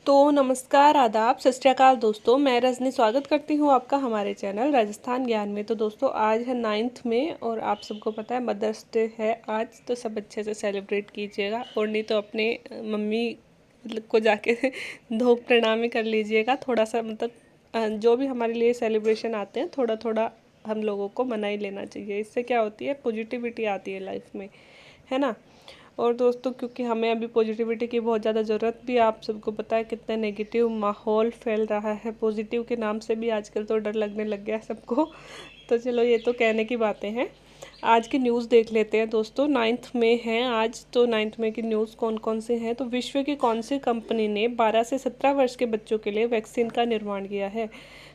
तो नमस्कार, आदाब, सत श्री अकाल दोस्तों। मैं रजनी स्वागत करती हूँ आपका हमारे चैनल राजस्थान ज्ञान में। तो दोस्तों आज है 9th में और आप सबको पता है मदर्स डे है आज, तो सब अच्छे से सेलिब्रेट कीजिएगा और नहीं तो अपने मम्मी को जाके धो प्रणामी कर लीजिएगा। थोड़ा सा मतलब जो भी हमारे लिए सेलिब्रेशन आते हैं थोड़ा थोड़ा हम लोगों को मना ही लेना चाहिए। इससे क्या होती है, पॉजिटिविटी आती है लाइफ में, है ना। और दोस्तों क्योंकि हमें अभी पॉजिटिविटी की बहुत ज़्यादा ज़रूरत भी है, आप सबको पता है कितना नेगेटिव माहौल फैल रहा है। पॉजिटिव के नाम से भी आजकल तो डर लगने लग गया है सबको। तो चलो ये तो कहने की बातें हैं। आज की न्यूज़ देख लेते हैं दोस्तों। 9th में है आज, तो 9th में की न्यूज़ कौन कौन से हैं। तो विश्व की कौन सी कंपनी ने 12 से 17 वर्ष के बच्चों के लिए वैक्सीन का निर्माण किया है।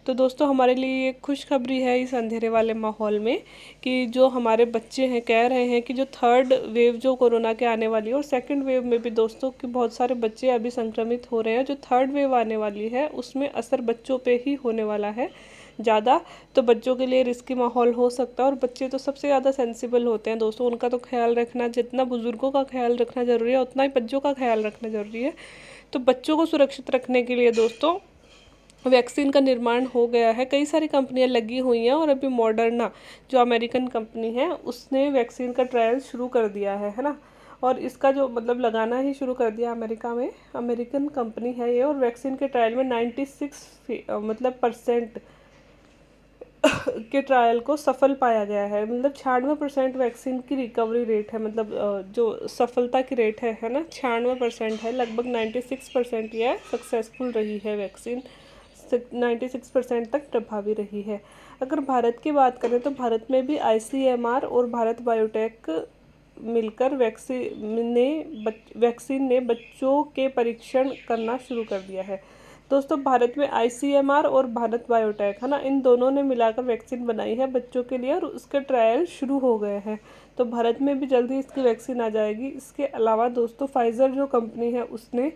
तो दोस्तों हमारे लिए ये खुशखबरी है इस अंधेरे वाले माहौल में कि जो हमारे बच्चे हैं कह रहे हैं कि जो थर्ड वेव जो कोरोना के आने वाली है और सेकंड वेव में भी दोस्तों कि बहुत सारे बच्चे अभी संक्रमित हो रहे हैं। जो थर्ड वेव आने वाली है उसमें असर बच्चों पे ही होने वाला है ज़्यादा। तो बच्चों के लिए रिस्की माहौल हो सकता है और बच्चे तो सबसे ज़्यादा सेंसिबल होते हैं दोस्तों। उनका तो ख्याल रखना, जितना बुज़ुर्गों का ख्याल रखना ज़रूरी है उतना ही बच्चों का ख्याल रखना ज़रूरी है। तो बच्चों को सुरक्षित रखने के लिए दोस्तों वैक्सीन का निर्माण हो गया है। कई सारी कंपनियां लगी हुई हैं और अभी मॉडर्ना जो अमेरिकन कंपनी है उसने वैक्सीन का ट्रायल शुरू कर दिया है ना। और इसका जो मतलब लगाना ही शुरू कर दिया अमेरिका में, अमेरिकन कंपनी है ये। और वैक्सीन के ट्रायल में 96 मतलब % के ट्रायल को सफल पाया गया है। मतलब 96% वैक्सीन की रिकवरी रेट है, मतलब जो सफलता की रेट है ना, 96% है। लगभग 96% यह सक्सेसफुल रही है वैक्सीन, 96% तक प्रभावी रही है। अगर भारत की बात करें तो भारत में भी ICMR और भारत बायोटेक मिलकर वैक्सीन ने बच्चों के परीक्षण करना शुरू कर दिया है। दोस्तों भारत में ICMR और भारत बायोटेक है ना, इन दोनों ने मिलाकर वैक्सीन बनाई है बच्चों के लिए और उसके ट्रायल शुरू हो गए हैं। तो भारत में भी जल्दी इसकी वैक्सीन आ जाएगी। इसके अलावा दोस्तों फाइज़र जो कंपनी है उसने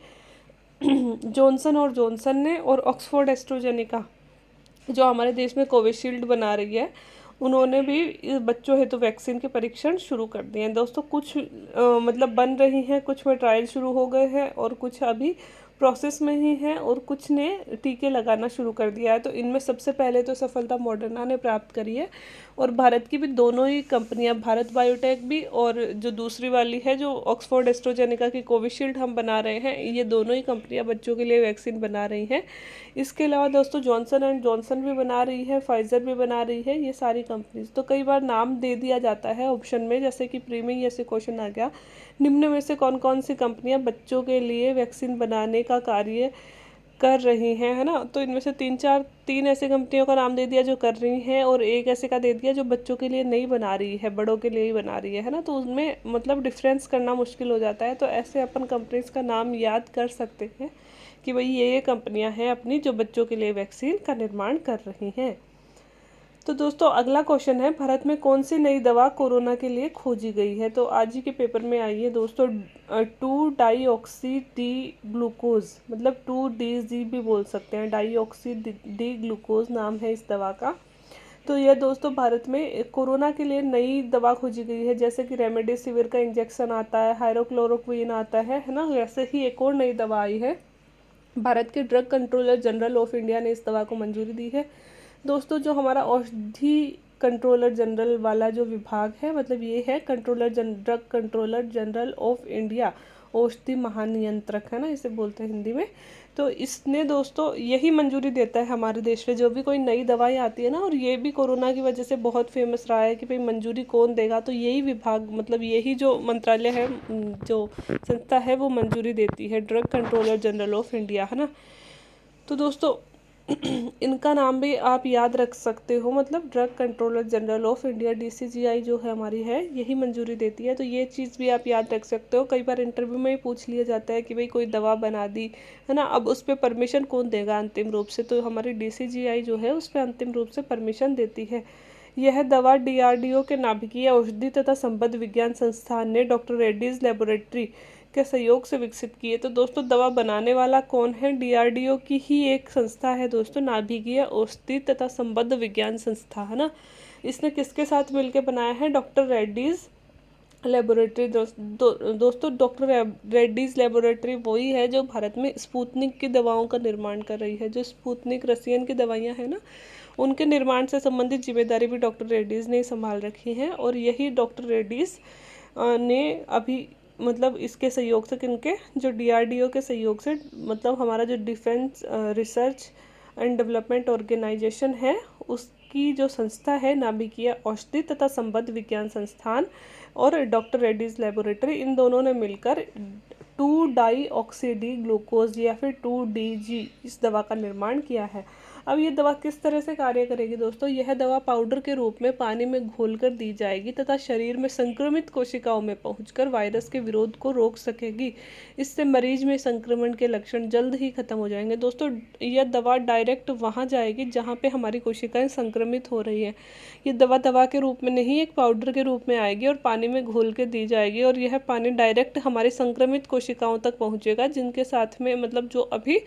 जॉनसन और जॉनसन ने और ऑक्सफोर्ड एस्ट्राजेनेका जो हमारे देश में कोविशील्ड बना रही है, उन्होंने भी बच्चों हेतु वैक्सीन के परीक्षण शुरू कर दिए हैं दोस्तों। कुछ मतलब बन रही हैं, कुछ में ट्रायल शुरू हो गए हैं और कुछ अभी प्रोसेस में ही हैं और कुछ ने टीके लगाना शुरू कर दिया है। तो इनमें सबसे पहले तो सफलता मॉडर्ना ने प्राप्त करी है और भारत की भी दोनों ही कंपनियां, भारत बायोटेक भी और जो दूसरी वाली है जो ऑक्सफोर्ड एस्ट्राजेनेका की कोविशील्ड हम बना रहे हैं, ये दोनों ही कंपनियां बच्चों के लिए वैक्सीन बना रही हैं। इसके अलावा दोस्तों जॉनसन एंड जॉनसन भी बना रही है, फाइज़र भी बना रही है, ये सारी कंपनीज। तो कई बार नाम दे दिया जाता है ऑप्शन में, जैसे कि प्री में ही ऐसे क्वेश्चन आ गया, निम्न में से कौन कौन सी कंपनियां बच्चों के लिए वैक्सीन बनाने का कार्य कर रही हैं, है ना। तो इनमें से तीन ऐसी कंपनियों का नाम दे दिया जो कर रही हैं और एक ऐसे का दे दिया जो बच्चों के लिए नहीं बना रही है, बड़ों के लिए ही बना रही है ना। तो उसमें मतलब डिफरेंस करना मुश्किल हो जाता है। तो ऐसे अपन कंपनीज का नाम याद कर सकते हैं कि भाई ये कंपनियां हैं अपनी जो बच्चों के लिए वैक्सीन का निर्माण कर रही हैं। तो दोस्तों अगला क्वेश्चन है, भारत में कौन सी नई दवा कोरोना के लिए खोजी गई है। तो आज ही के पेपर में आई है दोस्तों 2-डाईऑक्सी डी ग्लूकोज, मतलब 2DG भी बोल सकते हैं, डाईऑक्सी डी ग्लूकोज नाम है इस दवा का। तो यह दोस्तों भारत में कोरोना के लिए नई दवा खोजी गई है। जैसे कि रेमडेसिविर का इंजेक्शन आता है, हाइड्रोक्लोरोक्विन आता है ना, वैसे ही एक और नई दवा आई है। भारत के drug controller general of India ने इस दवा को मंजूरी दी है। दोस्तों जो हमारा औषधि कंट्रोलर जनरल वाला जो विभाग है, मतलब ये है drug controller general of India, औषधि महानियंत्रक है ना, इसे बोलते हैं हिंदी में। तो इसने दोस्तों यही मंजूरी देता है हमारे देश में जो भी कोई नई दवाई आती है ना, और ये भी कोरोना की वजह से बहुत फेमस रहा है कि भाई मंजूरी कौन देगा। तो यही विभाग, मतलब यही जो मंत्रालय है, जो संस्था है वो मंजूरी देती है, drug controller general of India, है ना। तो दोस्तों इनका नाम भी आप याद रख सकते हो, मतलब drug controller general of India DCGI जो है हमारी है, यही मंजूरी देती है। तो ये चीज़ भी आप याद रख सकते हो। कई बार इंटरव्यू में ही पूछ लिया जाता है कि भाई कोई दवा बना दी है ना, अब उस पर परमिशन कौन देगा अंतिम रूप से। तो हमारी DCGI जो है उस पर अंतिम रूप से परमिशन देती है। यह दवा DRDO के नाभिकीय औषधि तथा संबद्ध विज्ञान संस्थान ने डॉक्टर रेड्डीज लेबोरेटरी के सहयोग से विकसित की है। तो दोस्तों दवा बनाने वाला कौन है, DRDO की ही एक संस्था है दोस्तों, नाभिकीय औषधि तथा संबद्ध विज्ञान संस्था, है ना। इसने किसके साथ मिलकर बनाया है, डॉक्टर रेड्डीज लेबोरेटरी दोस्तों डॉक्टर रेड्डीज लेबोरेटरी वही है जो भारत में स्पुतनिक की दवाओं का निर्माण कर रही है। जो स्पुतनिक रसियन की दवाइयाँ हैं ना, उनके निर्माण से संबंधित जिम्मेदारी भी डॉक्टर रेड्डीज़ ने संभाल रखी है। और यही डॉक्टर रेड्डीज़ ने अभी मतलब इसके सहयोग से, किनके, जो DRDO के सहयोग से, मतलब हमारा जो defence research and development organisation है, उसकी जो संस्था है नाभिकीय औषधि तथा संबद्ध विज्ञान संस्थान और डॉक्टर रेड्डीज लेबोरेटरी, इन दोनों ने मिलकर 2-डाईऑक्सी-डी ग्लूकोज या फिर 2DG इस दवा का निर्माण किया है। अब ये दवा किस तरह से कार्य करेगी दोस्तों? यह दवा पाउडर के रूप में पानी में घोलकर दी जाएगी तथा शरीर में संक्रमित कोशिकाओं में पहुंचकर वायरस के विरोध को रोक सकेगी। इससे मरीज में संक्रमण के लक्षण जल्द ही खत्म हो जाएंगे। दोस्तों यह दवा डायरेक्ट वहां जाएगी जहां पे हमारी कोशिकाएं संक्रमित हो रही हैं। ये दवा के रूप में नहीं, एक पाउडर के रूप में आएगी और पानी में घोल के दी जाएगी, और यह पानी डायरेक्ट हमारी संक्रमित कोशिकाओं तक पहुंचेगा, जिनके साथ में मतलब जो अभी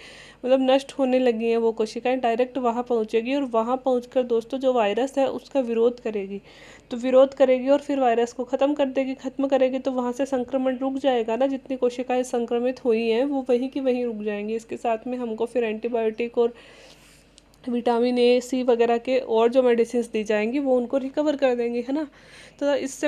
मतलब नष्ट होने लगी हैं वो कोशिकाएं, डायरेक्ट वहाँ पहुँचेगी और वहाँ पहुँचकर दोस्तों जो वायरस है उसका विरोध करेगी। तो विरोध करेगी और फिर वायरस को ख़त्म कर देगी। ख़त्म करेगी तो वहाँ से संक्रमण रुक जाएगा ना, जितनी कोशिकाएं संक्रमित हुई हैं वो वहीं की वहीं रुक जाएंगी। इसके साथ में हमको फिर एंटीबायोटिक और विटामिन A, C वगैरह के और जो मेडिसिन दी जाएंगी वो उनको रिकवर कर देंगी, है ना। तो इससे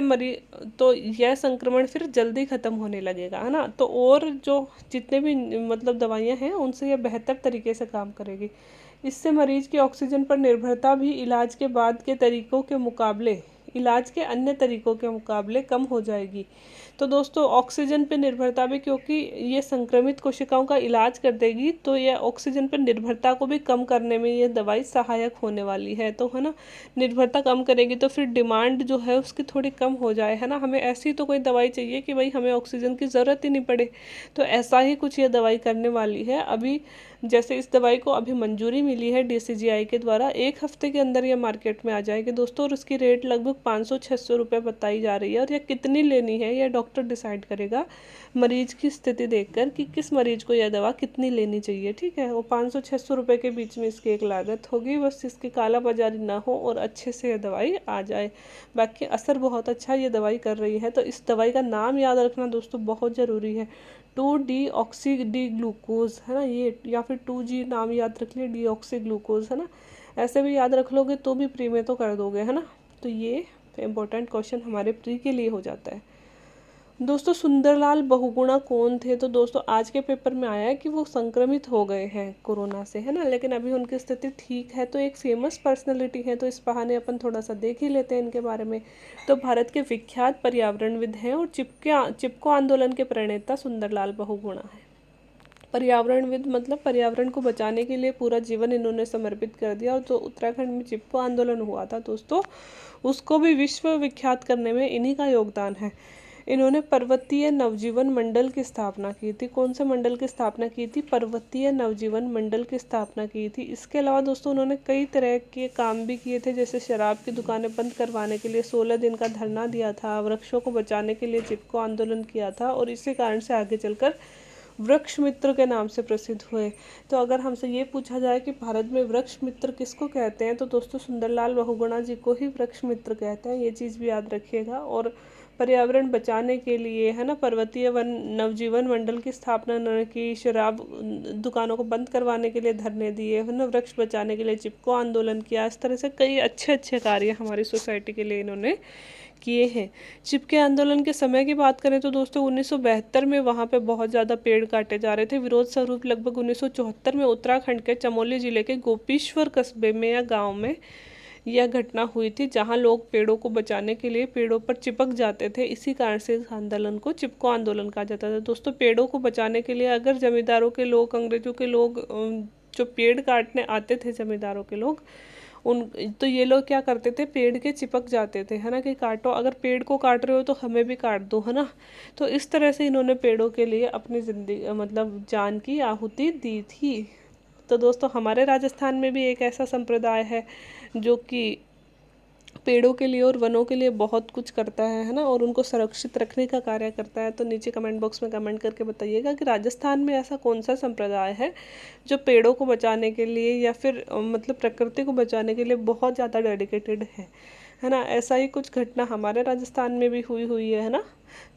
तो यह संक्रमण फिर जल्दी ख़त्म होने लगेगा, है ना। तो और जो जितने भी मतलब दवाइयाँ हैं उनसे यह बेहतर तरीके से काम करेगी। इससे मरीज की ऑक्सीजन पर निर्भरता भी इलाज के बाद के तरीकों के मुकाबले, इलाज के अन्य तरीकों के मुकाबले कम हो जाएगी। तो दोस्तों ऑक्सीजन पर निर्भरता भी, क्योंकि ये संक्रमित कोशिकाओं का इलाज कर देगी तो यह ऑक्सीजन पर निर्भरता को भी कम करने में ये दवाई सहायक होने वाली है। तो है ना, निर्भरता कम करेगी तो फिर डिमांड जो है उसकी थोड़ी कम हो जाए, है ना। हमें ऐसी तो कोई दवाई चाहिए कि भाई हमें ऑक्सीजन की ज़रूरत ही नहीं पड़े, तो ऐसा ही कुछ ये दवाई करने वाली है। अभी जैसे इस दवाई को अभी मंजूरी मिली है DCGI के द्वारा, 1 हफ्ते के अंदर ये मार्केट में आ जाएगी दोस्तों, और उसकी रेट लगभग 500-600 रुपये बताई जा रही है। और यह कितनी लेनी है यह डॉक्टर डिसाइड करेगा मरीज की स्थिति देखकर कि किस मरीज को यह दवा कितनी लेनी चाहिए, ठीक है। वो 500-600 रुपये के बीच में इसकी एक लागत होगी, बस इसकी काला बाजारी ना हो और अच्छे से यह दवाई आ जाए। बाकी असर बहुत अच्छा ये दवाई कर रही है। तो इस दवाई का नाम याद रखना दोस्तों बहुत ज़रूरी है, 2-डीऑक्सी-डी ग्लूकोज, है ना ये, या फिर 2G नाम याद रख लिया, डीऑक्सी ग्लूकोज, है ना। ऐसे भी याद रख लोगे तो भी प्री में तो कर दोगे, है ना। तो ये इम्पोर्टेंट क्वेश्चन हमारे प्री के लिए हो जाता है। दोस्तों सुंदरलाल बहुगुणा कौन थे? तो दोस्तों आज के पेपर में आया है कि वो संक्रमित हो गए हैं कोरोना से, है ना, लेकिन अभी उनकी स्थिति ठीक है। तो एक फेमस पर्सनैलिटी है, तो इस बहाने अपन थोड़ा सा देख ही लेते हैं इनके बारे में। तो भारत के विख्यात पर्यावरणविद हैं और चिपको आंदोलन के प्रणेता सुंदरलाल बहुगुणा है। पर्यावरणविद मतलब पर्यावरण को बचाने के लिए पूरा जीवन इन्होंने समर्पित कर दिया। और जो उत्तराखंड में चिपको आंदोलन हुआ था दोस्तों, उसको भी विश्व विख्यात करने में इन्हीं का योगदान है। इन्होंने पर्वतीय नवजीवन मंडल की स्थापना की थी। कौन से मंडल की स्थापना की थी? पर्वतीय नवजीवन मंडल की स्थापना की थी। इसके अलावा दोस्तों उन्होंने कई तरह के काम भी किए थे, जैसे शराब की दुकानें बंद करवाने के लिए 16 दिन का धरना दिया था, वृक्षों को बचाने के लिए चिपको आंदोलन किया था, और इसी कारण से आगे चलकर वृक्ष मित्र के नाम से प्रसिद्ध हुए। तो अगर हमसे ये पूछा जाए कि भारत में वृक्ष मित्र किसको कहते हैं, तो दोस्तों सुंदरलाल बहुगुणा जी को ही वृक्ष मित्र कहते हैं, ये चीज़ भी याद रखिएगा। और पर्यावरण बचाने के लिए, है ना, पर्वतीय वन नवजीवन मंडल की स्थापना उन्होंने की, शराब दुकानों को बंद करवाने के लिए धरने दिए, है ना, वृक्ष बचाने के लिए चिपको आंदोलन किया। इस तरह से कई अच्छे अच्छे कार्य हमारी सोसाइटी के लिए इन्होंने किए हैं। चिपके आंदोलन के समय की बात करें तो दोस्तों 1972 में वहाँ पे बहुत ज़्यादा पेड़ काटे जा रहे थे। विरोध स्वरूप लगभग 1974 में उत्तराखंड के चमोली जिले के गोपीश्वर कस्बे में या गाँव में यह घटना हुई थी, जहां लोग पेड़ों को बचाने के लिए पेड़ों पर चिपक जाते थे। इसी कारण से इस आंदोलन को चिपको आंदोलन कहा जाता था। दोस्तों पेड़ों को बचाने के लिए अगर जमींदारों के लोग, अंग्रेजों के लोग जो पेड़ काटने आते थे, जमींदारों के लोग, तो ये लोग क्या करते थे, पेड़ के चिपक जाते थे, है ना, कि काटो, अगर पेड़ को काट रहे हो तो हमें भी काट दो, है ना। तो इस तरह से इन्होंने पेड़ों के लिए अपनी जिंदगी मतलब जान की आहुति दी थी। तो दोस्तों हमारे राजस्थान में भी एक ऐसा संप्रदाय है जो कि पेड़ों के लिए और वनों के लिए बहुत कुछ करता है ना, और उनको सुरक्षित रखने का कार्य करता है। तो नीचे कमेंट बॉक्स में कमेंट करके बताइएगा कि राजस्थान में ऐसा कौन सा संप्रदाय है जो पेड़ों को बचाने के लिए या फिर मतलब प्रकृति को बचाने के लिए बहुत ज़्यादा डेडिकेटेड है है ना। ऐसा ही कुछ घटना हमारे राजस्थान में भी हुई हुई है ना।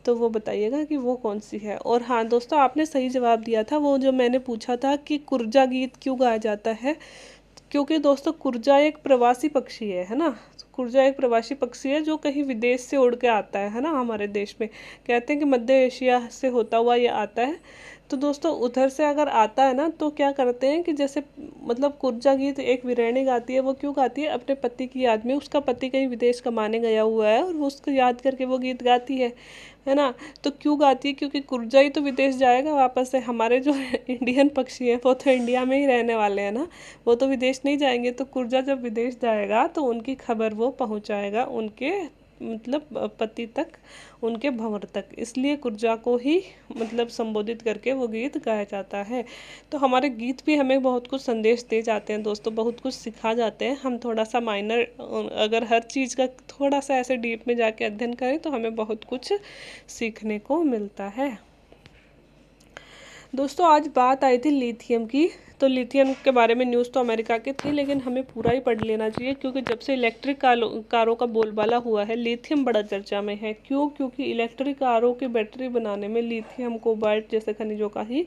तो वो बताइएगा कि वो कौन सी है। और हाँ दोस्तों, आपने सही जवाब दिया था। वो जो मैंने पूछा था कि कुर्जा गीत क्यों गाया जाता है, क्योंकि दोस्तों कुर्जा एक प्रवासी पक्षी है ना। कुर्जा एक प्रवासी पक्षी है जो कहीं विदेश से उड़ के आता है ना हमारे देश में। कहते हैं कि मध्य एशिया से होता हुआ ये आता है। तो दोस्तों उधर से अगर आता है ना, तो क्या करते हैं कि जैसे मतलब कुर्जा गीत एक वीरानी गाती है। वो क्यों गाती है? अपने पति की याद में। उसका पति कहीं विदेश कमाने गया हुआ है और वो उसको याद करके वो गीत गाती है ना। तो क्यों गाती है? क्योंकि कुर्जा ही तो विदेश जाएगा वापस से। हमारे जो इंडियन पक्षी हैं वो तो इंडिया में ही रहने वाले हैं ना, वो तो विदेश नहीं जाएंगे। तो कुर्जा जब विदेश जाएगा तो उनकी खबर वो पहुंचाएगा उनके मतलब पति तक, उनके भंवर तक। इसलिए कुर्जा को ही मतलब संबोधित करके वो गीत गाया जाता है। तो हमारे गीत भी हमें बहुत कुछ संदेश दे जाते हैं दोस्तों, बहुत कुछ सिखा जाते हैं। हम थोड़ा सा माइनर अगर हर चीज़ का थोड़ा सा ऐसे डीप में जाके अध्ययन करें तो हमें बहुत कुछ सीखने को मिलता है। दोस्तों आज बात आई थी लिथियम की। तो लिथियम के बारे में न्यूज़ तो अमेरिका की थी, लेकिन हमें पूरा ही पढ़ लेना चाहिए, क्योंकि जब से इलेक्ट्रिक कारों का बोलबाला हुआ है लिथियम बड़ा चर्चा में है। क्यों? क्योंकि इलेक्ट्रिक कारों की बैटरी बनाने में लिथियम कोबाल्ट जैसे खनिजों का ही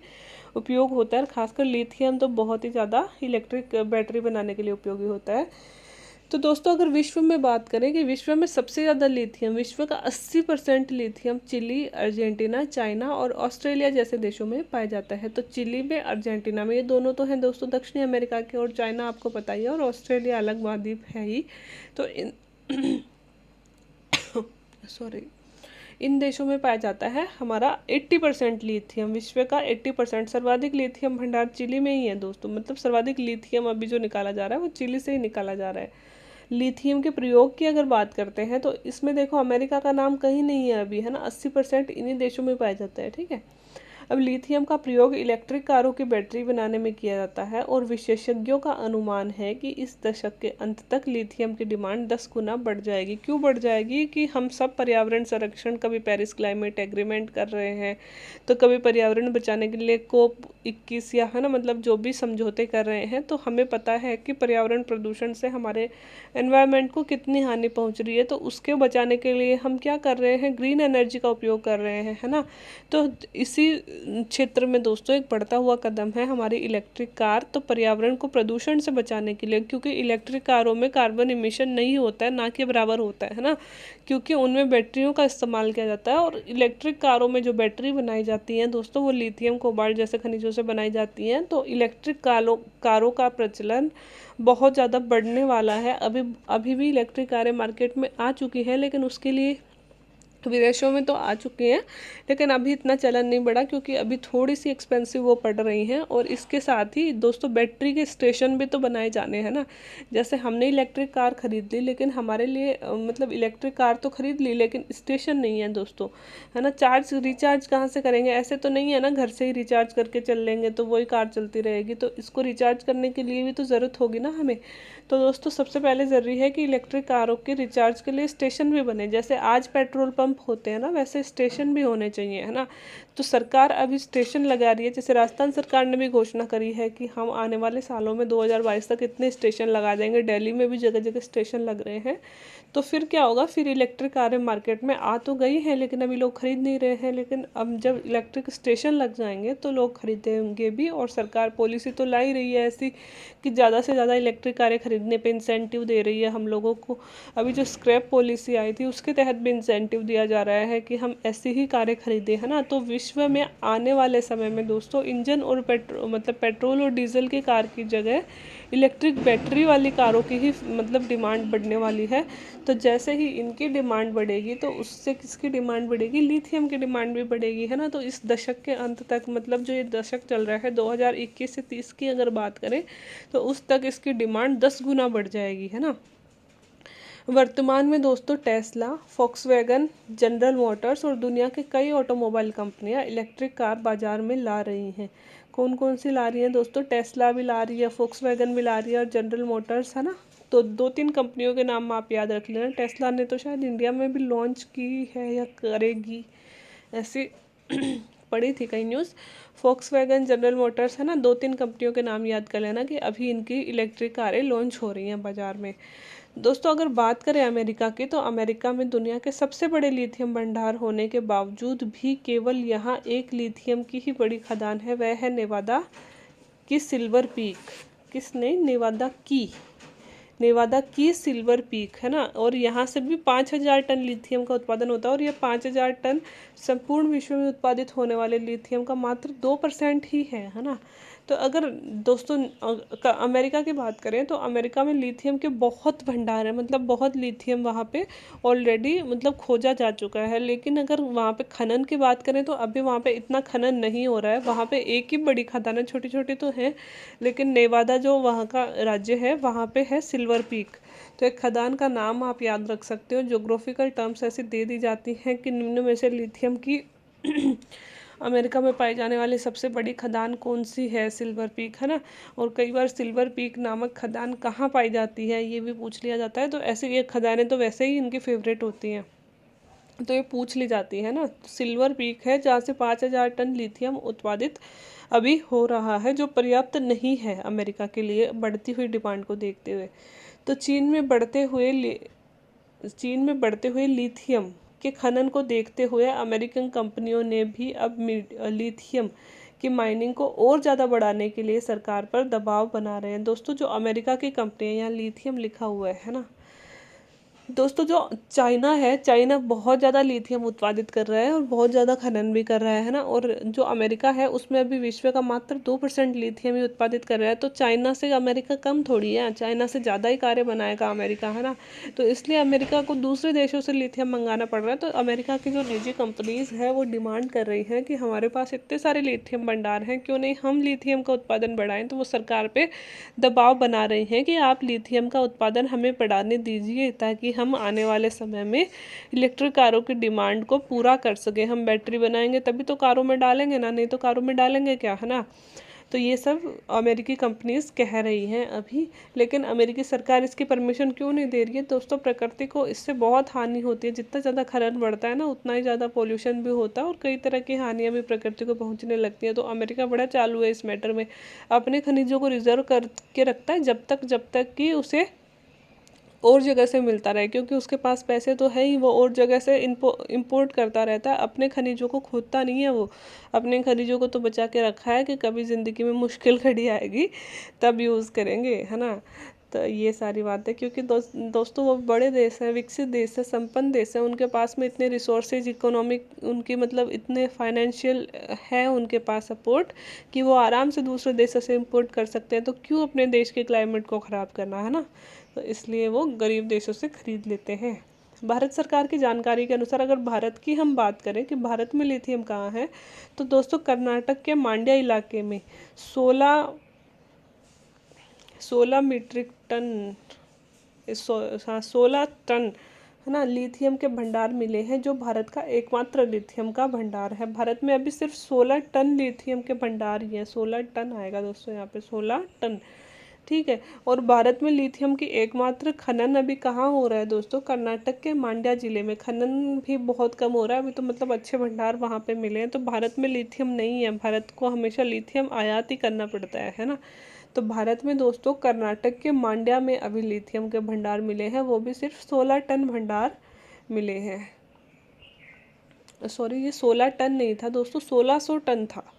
उपयोग होता है। खासकर लिथियम तो बहुत ही ज़्यादा इलेक्ट्रिक बैटरी बनाने के लिए उपयोगी होता है। तो दोस्तों अगर विश्व में बात करें कि विश्व में सबसे ज़्यादा लिथियम, विश्व का 80% लिथियम चिली, अर्जेंटीना, चाइना और ऑस्ट्रेलिया जैसे देशों में पाया जाता है। तो चिली में, अर्जेंटीना में, ये दोनों तो हैं दोस्तों दक्षिणी अमेरिका के, और चाइना आपको पता ही है, और ऑस्ट्रेलिया अलग महाद्वीप है ही। तो इन सॉरी, इन देशों में पाया जाता है हमारा 80% लिथियम। विश्व का 80% सर्वाधिक लिथियम भंडार चिली में ही है दोस्तों। मतलब सर्वाधिक लिथियम अभी जो निकाला जा रहा है वो चिली से ही निकाला जा रहा है। लिथियम के प्रयोग की अगर बात करते हैं तो इसमें देखो अमेरिका का नाम कहीं नहीं है अभी, है ना। 80% इन्हीं देशों में पाया जाता है, ठीक है। अब लिथियम का प्रयोग इलेक्ट्रिक कारों की बैटरी बनाने में किया जाता है, और विशेषज्ञों का अनुमान है कि इस दशक के अंत तक लिथियम की डिमांड 10 गुना बढ़ जाएगी। क्यों बढ़ जाएगी? कि हम सब पर्यावरण संरक्षण, कभी पेरिस क्लाइमेट एग्रीमेंट कर रहे हैं, तो कभी पर्यावरण बचाने के लिए COP21 या है ना, मतलब जो भी समझौते कर रहे हैं। तो हमें पता है कि पर्यावरण प्रदूषण से हमारे एनवायरनमेंट को कितनी हानि पहुंच रही है। तो उसके बचाने के लिए हम क्या कर रहे हैं? ग्रीन एनर्जी का उपयोग कर रहे हैं, है ना। तो इसी क्षेत्र में दोस्तों एक बढ़ता हुआ कदम है हमारी इलेक्ट्रिक कार। तो पर्यावरण को प्रदूषण से बचाने के लिए, क्योंकि इलेक्ट्रिक कारों में कार्बन इमिशन नहीं होता है, ना कि बराबर होता है ना, क्योंकि उनमें बैटरियों का इस्तेमाल किया जाता है। और इलेक्ट्रिक कारों में जो बैटरी बनाई जाती हैं दोस्तों वो लिथियम कोबाल्ट जैसे खनिजों से बनाई जाती हैं। तो इलेक्ट्रिक कारों का प्रचलन बहुत ज़्यादा बढ़ने वाला है। अभी अभी भी इलेक्ट्रिक कारें मार्केट में आ चुकी हैं, लेकिन उसके लिए विदेशों में तो आ चुके हैं, लेकिन अभी इतना चलन नहीं बढ़ा, क्योंकि अभी थोड़ी सी एक्सपेंसिव वो पड़ रही हैं। और इसके साथ ही दोस्तों बैटरी के स्टेशन भी तो बनाए जाने हैं ना। जैसे हमने इलेक्ट्रिक कार खरीद ली, लेकिन हमारे लिए मतलब इलेक्ट्रिक कार तो खरीद ली, लेकिन स्टेशन नहीं है दोस्तों, है ना। रिचार्ज कहाँ से करेंगे? ऐसे तो नहीं है ना घर से ही रिचार्ज करके चल लेंगे तो वही कार चलती रहेगी। तो इसको रिचार्ज करने के लिए भी तो ज़रूरत होगी ना हमें। तो दोस्तों सबसे पहले ज़रूरी है कि इलेक्ट्रिक कारों के रिचार्ज के लिए स्टेशन भी बने। जैसे आज पेट्रोल पंप होते हैं ना, वैसे स्टेशन भी होने चाहिए, है ना। तो सरकार अभी स्टेशन लगा रही है। जैसे राजस्थान सरकार ने भी घोषणा करी है कि हम आने वाले सालों में 2022 तक इतने स्टेशन लगा देंगे। दिल्ली में भी जगह जगह स्टेशन लग रहे हैं। तो फिर क्या होगा? फिर इलेक्ट्रिक कारें मार्केट में आ तो गई हैं, लेकिन अभी लोग खरीद नहीं रहे हैं। लेकिन अब जब इलेक्ट्रिक स्टेशन लग जाएंगे तो लोग खरीदेंगे भी। और सरकार पॉलिसी तो ला ही रही है ऐसी कि ज़्यादा से ज़्यादा इलेक्ट्रिक कारें खरीदने पे इंसेंटिव दे रही है हम लोगों को। अभी जो स्क्रैप पॉलिसी आई थी उसके तहत भी इंसेंटिव दिया जा रहा है कि हम ऐसी ही कारें खरीदें, है ना। तो विश्व में आने वाले समय में दोस्तों इंजन और पेट्रोल और डीजल की कार की जगह इलेक्ट्रिक बैटरी वाली कारों की ही मतलब डिमांड बढ़ने वाली है। तो जैसे ही इनकी डिमांड बढ़ेगी तो उससे किसकी डिमांड बढ़ेगी? लिथियम की डिमांड भी बढ़ेगी, है ना। तो इस दशक के अंत तक, मतलब जो ये दशक चल रहा है 2021 से 30 की अगर बात करें, तो उस तक इसकी डिमांड 10 गुना बढ़ जाएगी, है ना। वर्तमान में दोस्तों टेस्ला, फॉक्सवैगन, जनरल मोटर्स और दुनिया के कई ऑटोमोबाइल कंपनियां इलेक्ट्रिक कार बाजार में ला रही हैं। कौन कौन सी ला रही हैं दोस्तों? टेस्ला भी ला रही है, फॉक्सवैगन भी ला रही है, और जनरल मोटर्स, है ना। तो 2-3 कंपनियों के नाम आप याद रख लेना। टेस्ला ने तो शायद इंडिया में भी लॉन्च की है या करेगी, ऐसी पढ़ी थी कहीं न्यूज़। वैगन, जनरल मोटर्स है ना, 2-3 कंपनियों के नाम याद कर लेना कि अभी इनकी इलेक्ट्रिक कारें लॉन्च हो रही हैं बाज़ार में। दोस्तों अगर बात करें अमेरिका की, तो अमेरिका में दुनिया के सबसे बड़े लिथियम भंडार होने के बावजूद भी केवल यहाँ एक लिथियम की ही बड़ी खदान है, वह है नेवादा की सिल्वर पीक। किसने? नेवादा की सिल्वर पीक है ना। और यहाँ से भी 5,000 टन लिथियम का उत्पादन होता है, और यह 5,000 टन संपूर्ण विश्व में उत्पादित होने वाले लिथियम का मात्र 2% ही है ना। तो अगर दोस्तों अमेरिका की बात करें, तो अमेरिका में लिथियम के बहुत भंडार है, मतलब बहुत लिथियम वहाँ पे ऑलरेडी मतलब खोजा जा चुका है। लेकिन अगर वहाँ पे खनन की बात करें, तो अभी वहाँ पे इतना खनन नहीं हो रहा है। वहाँ पे एक ही बड़ी खदान है, छोटी छोटी तो है, लेकिन नेवादा जो वहाँ का राज्य है, वहाँ पे है सिल्वर पीक। तो एक खदान का नाम आप याद रख सकते हो। ज्योग्राफिकल टर्म्स ऐसी दे दी जाती हैं कि निम्न में से लिथियम की अमेरिका में पाई जाने वाली सबसे बड़ी खदान कौन सी है? सिल्वर पीक है ना। और कई बार सिल्वर पीक नामक खदान कहाँ पाई जाती है ये भी पूछ लिया जाता है। तो ऐसे ये खदानें तो वैसे ही इनकी फेवरेट होती हैं, तो ये पूछ ली जाती है ना। सिल्वर पीक है जहाँ से 5,000 टन लिथियम उत्पादित अभी हो रहा है, जो पर्याप्त नहीं है अमेरिका के लिए बढ़ती हुई डिमांड को देखते हुए। तो चीन में बढ़ते हुए लिथियम के खनन को देखते हुए अमेरिकन कंपनियों ने भी अब लिथियम की माइनिंग को और ज़्यादा बढ़ाने के लिए सरकार पर दबाव बना रहे हैं। दोस्तों जो अमेरिका की कंपनियां, यहाँ लिथियम लिखा हुआ है ना। दोस्तों जो चाइना है, चाइना बहुत ज़्यादा लिथियम उत्पादित कर रहा है और बहुत ज़्यादा खनन भी कर रहा है ना। और जो अमेरिका है उसमें अभी विश्व का मात्र 2% लिथियम ही उत्पादित कर रहा है। तो चाइना से अमेरिका कम थोड़ी है, चाइना से ज़्यादा ही कार्य बनाएगा अमेरिका, है ना। तो इसलिए अमेरिका को दूसरे देशों से लिथियम मंगाना पड़ रहा है। तो अमेरिका की जो निजी कंपनीज़ है वो डिमांड कर रही हैं कि हमारे पास इतने सारे लिथियम भंडार हैं, क्यों नहीं हम लिथियम का उत्पादन बढ़ाएं। तो वो सरकार पे दबाव बना रही हैं कि आप लिथियम का उत्पादन हमें बढ़ाने दीजिए, ताकि हम आने वाले समय में इलेक्ट्रिक कारों की डिमांड को पूरा कर सके। हम बैटरी बनाएंगे तभी तो कारों में डालेंगे ना, नहीं तो कारों में डालेंगे क्या, है ना। तो ये सब अमेरिकी कंपनीज कह रही हैं अभी। लेकिन अमेरिकी सरकार इसकी परमिशन क्यों नहीं दे रही है? दोस्तों प्रकृति को इससे बहुत हानि होती है। जितना ज़्यादा खनन बढ़ता है ना, उतना ही ज़्यादा पोल्यूशन भी होता है और कई तरह की हानियाँ भी प्रकृति को पहुँचने लगती हैं। तो अमेरिका बड़ा चालू है इस मैटर में, अपने खनिजों को रिजर्व करके रखता है जब तक कि उसे और जगह से मिलता रहे, क्योंकि उसके पास पैसे तो है ही, वो और जगह से इंपोर्ट करता रहता है। अपने खनिजों को खोदता नहीं है वो, अपने खनिजों को तो बचा के रखा है कि कभी ज़िंदगी में मुश्किल घड़ी आएगी तब यूज़ करेंगे, है ना। तो ये सारी बातें, क्योंकि दोस्तों वो बड़े देश हैं, विकसित देश है, संपन्न देश है, उनके पास में इतने रिसोर्सेज, इकोनॉमिक उनकी मतलब इतने फाइनेंशियल है उनके पास सपोर्ट, कि वो आराम से दूसरे देशों से इंपोर्ट कर सकते हैं। तो क्यों अपने देश के क्लाइमेट को ख़राब करना, है ना। तो इसलिए वो गरीब देशों से खरीद लेते हैं। भारत सरकार की जानकारी के अनुसार अगर भारत की हम बात करें कि भारत में लिथियम कहाँ है, तो दोस्तों कर्नाटक के मांड्या इलाके में 16 मीट्रिक टन 16 टन है ना लिथियम के भंडार मिले हैं, जो भारत का एकमात्र लिथियम का भंडार है। भारत में अभी सिर्फ 16 टन लिथियम के भंडार ही हैं। 16 टन आएगा दोस्तों यहाँ पे, 16 टन, ठीक है। और भारत में लिथियम की एकमात्र खनन अभी कहाँ हो रहा है दोस्तों? कर्नाटक के मांड्या जिले में। खनन भी बहुत कम हो रहा है अभी, तो मतलब अच्छे भंडार वहाँ पे मिले हैं। तो भारत में लिथियम नहीं है, भारत को हमेशा लिथियम आयात ही करना पड़ता है ना। तो भारत में दोस्तों कर्नाटक के मांड्या में अभी लिथियम के भंडार मिले हैं, वो भी सिर्फ 16 टन भंडार मिले हैं। सॉरी, ये 16 टन नहीं था दोस्तों, 1600 टन था।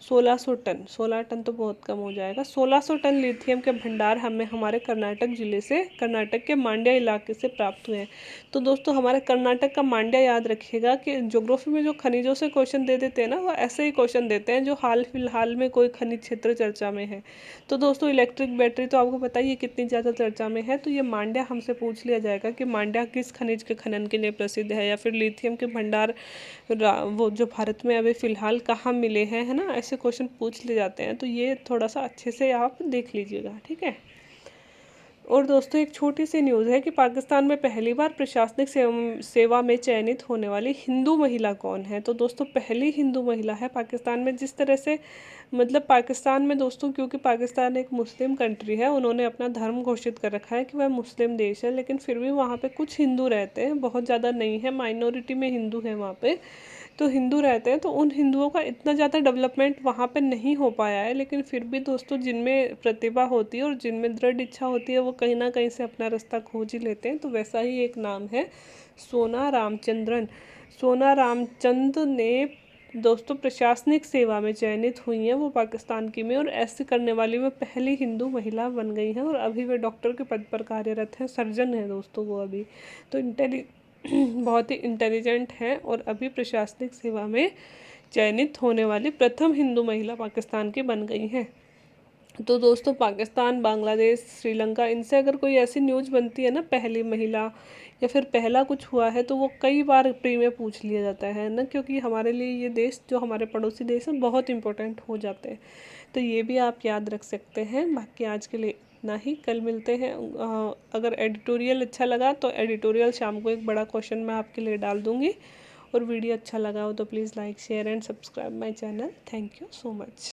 1600 टन, 16 टन तो बहुत कम हो जाएगा। 1600 टन लिथियम के भंडार हमें हमारे कर्नाटक जिले से, कर्नाटक के मांड्या इलाके से प्राप्त हुए हैं। तो दोस्तों हमारे कर्नाटक का मांड्या याद रखिएगा कि ज्योग्राफी में जो खनिजों से क्वेश्चन दे देते हैं ना, वो ऐसे ही क्वेश्चन देते हैं जो हाल फिलहाल में कोई खनिज क्षेत्र चर्चा में है। तो दोस्तों इलेक्ट्रिक बैटरी तो आपको पता ही है कितनी ज़्यादा चर्चा में है। तो ये मांड्या हमसे पूछ लिया जाएगा कि मांड्या किस खनिज के खनन के लिए प्रसिद्ध है, या फिर लिथियम के भंडार वो जो भारत में अभी फ़िलहाल कहाँ मिले हैं, है ना। ऐसे क्वेश्चन पूछ ले जाते हैं। तो ये थोड़ा सा अच्छे से आप देख लीजिएगा, ठीक है। और दोस्तों एक छोटी सी न्यूज़ है कि पाकिस्तान में पहली बार प्रशासनिक सेवा में चयनित होने वाली हिंदू महिला कौन है? तो दोस्तों पहली हिंदू महिला है पाकिस्तान में। जिस तरह से मतलब पाकिस्तान में दोस्तों, क्योंकि पाकिस्तान एक मुस्लिम कंट्री है, उन्होंने अपना धर्म घोषित कर रखा है कि वह मुस्लिम देश है, लेकिन फिर भी वहाँ पे कुछ हिंदू रहते हैं, बहुत ज़्यादा नहीं है, माइनॉरिटी में हिंदू है वहाँ पे। तो हिंदू रहते हैं, तो उन हिंदुओं का इतना ज़्यादा डेवलपमेंट वहाँ पे नहीं हो पाया है। लेकिन फिर भी दोस्तों, जिनमें प्रतिभा होती है और जिनमें दृढ़ इच्छा होती है, वो कहीं ना कहीं से अपना रास्ता खोज ही लेते हैं। तो वैसा ही एक नाम है सोना रामचंद्रन। सोना रामचंद्र ने दोस्तों प्रशासनिक सेवा में चयनित हुई हैं वो पाकिस्तान की में, और ऐसे करने वाली वो पहली हिंदू महिला बन गई हैं। और अभी वे डॉक्टर के पद पर कार्यरत हैं, सर्जन हैं दोस्तों वो अभी। तो बहुत ही इंटेलिजेंट हैं और अभी प्रशासनिक सेवा में चयनित होने वाली प्रथम हिंदू महिला पाकिस्तान की बन गई हैं। तो दोस्तों, पाकिस्तान, बांग्लादेश, श्रीलंका, इनसे अगर कोई ऐसी न्यूज़ बनती है ना, पहली महिला या फिर पहला कुछ हुआ है, तो वो कई बार प्री में पूछ लिया जाता है ना, क्योंकि हमारे लिए ये देश, जो हमारे पड़ोसी देश हैं, बहुत इंपॉर्टेंट हो जाते हैं। तो ये भी आप याद रख सकते हैं। बाकी आज के लिए इतना ही, कल मिलते हैं। अगर एडिटोरियल अच्छा लगा तो एडिटोरियल शाम को एक बड़ा क्वेश्चन मैं आपके लिए डाल दूँगी। और वीडियो अच्छा लगा हो तो please like, share and subscribe my channel. Thank you so much.